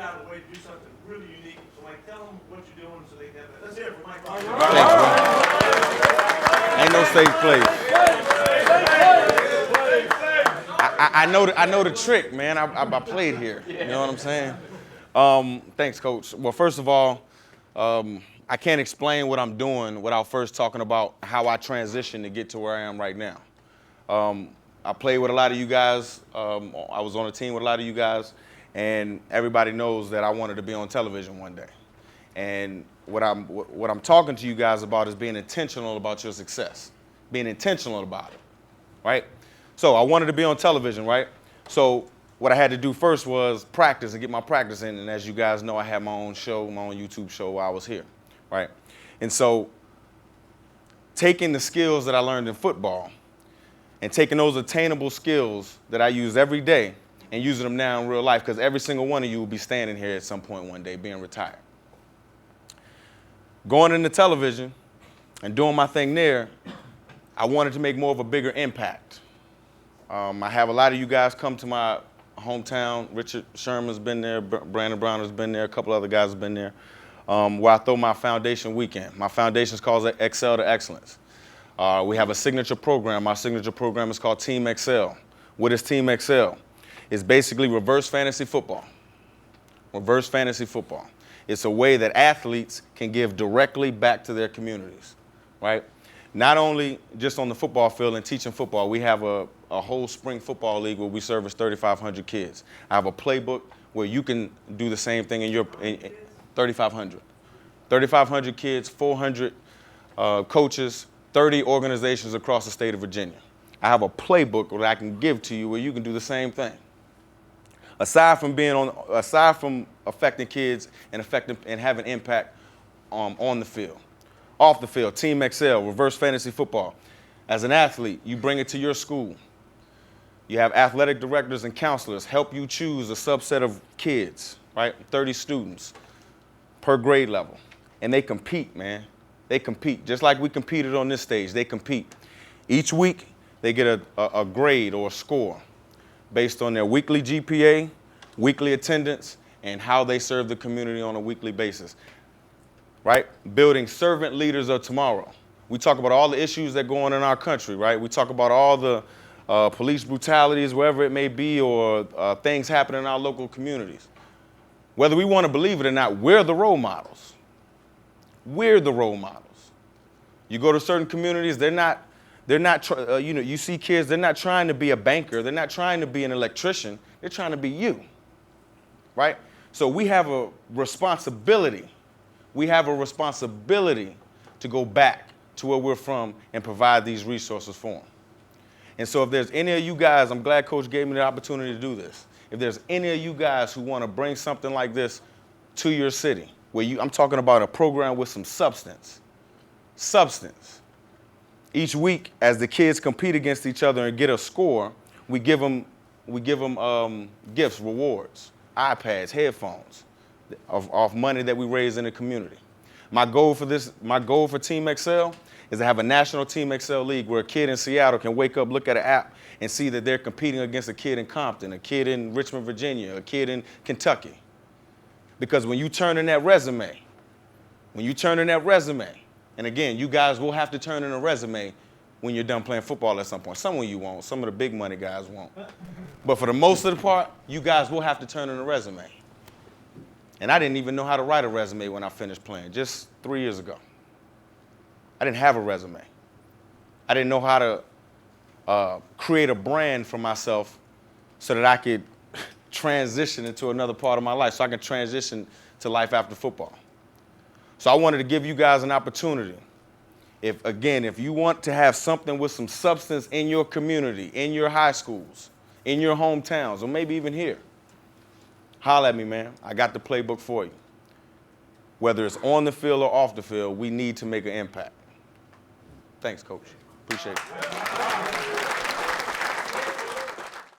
out a way to do something really unique. So, Mike, tell them what you're doing so they can have that. Let's hear it for Mike. Ain't no safe place. I know the trick, man. I played here. You know what I'm saying? Thanks, Coach. Well, first of all, I can't explain what I'm doing without first talking about how I transitioned to get to where I am right now. I played with a lot of you guys. I was on a team with a lot of you guys, and everybody knows that I wanted to be on television one day. And what I'm talking to you guys about is being intentional about your success, being intentional about it, right? So I wanted to be on television, right? So what I had to do first was practice and get my practice in. And as you guys know, I had my own show, my own YouTube show while I was here, right? And so taking the skills that I learned in football and taking those attainable skills that I use every day and using them now in real life, because every single one of you will be standing here at some point one day being retired. Going into television and doing my thing there, I wanted to make more of a bigger impact. I have a lot of you guys come to my hometown. Richard Sherman's been there, Brandon Browner's been there, a couple other guys have been there, where I throw my foundation weekend. My foundation is called Excel to Excellence. We have a signature program. Our signature program is called Team Excel. What is Team Excel? It's basically reverse fantasy football. Reverse fantasy football. It's a way that athletes can give directly back to their communities, right? Not only just on the football field and teaching football, we have a whole spring football league where we service 3,500 kids. I have a playbook where you can do the same thing in your 3,500. 3,500 kids, 400 coaches, 30 organizations across the state of Virginia. I have a playbook that I can give to you where you can do the same thing. Aside from affecting kids and having impact on the field. Off the field, Team Excel, reverse fantasy football. As an athlete, you bring it to your school. You have athletic directors and counselors help you choose a subset of kids, right? 30 students per grade level. And they compete, man. They compete. Just like we competed on this stage, they compete. Each week, they get a grade or a score based on their weekly GPA, weekly attendance, and how they serve the community on a weekly basis. Right? Building servant leaders of tomorrow. We talk about all the issues that go on in our country, right? We talk about all the police brutalities, wherever it may be, or things happening in our local communities. Whether we want to believe it or not, we're the role models. We're the role models. You go to certain communities, you see kids, they're not trying to be a banker. They're not trying to be an electrician. They're trying to be you, right? So we have a responsibility. We have a responsibility to go back to where we're from and provide these resources for them. And so if there's any of you guys, I'm glad Coach gave me the opportunity to do this. If there's any of you guys who want to bring something like this to your city, I'm talking about a program with some substance. Each week, as the kids compete against each other and get a score, we give them gifts, rewards, iPads, headphones, of money that we raise in the community. My goal for Team Excel is to have a national Team Excel league where a kid in Seattle can wake up, look at an app, and see that they're competing against a kid in Compton, a kid in Richmond, Virginia, a kid in Kentucky. Because when you turn in that resume, and again, you guys will have to turn in a resume when you're done playing football at some point. Some of you won't. Some of the big money guys won't. But for the most of the part, you guys will have to turn in a resume. And I didn't even know how to write a resume when I finished playing, just 3 years ago. I didn't have a resume. I didn't know how to create a brand for myself so that I could transition into another part of my life, so I can transition to life after football. So I wanted to give you guys an opportunity. If you want to have something with some substance in your community, in your high schools, in your hometowns, or maybe even here, holler at me, man. I got the playbook for you. Whether it's on the field or off the field, we need to make an impact. Thanks, Coach. Appreciate it.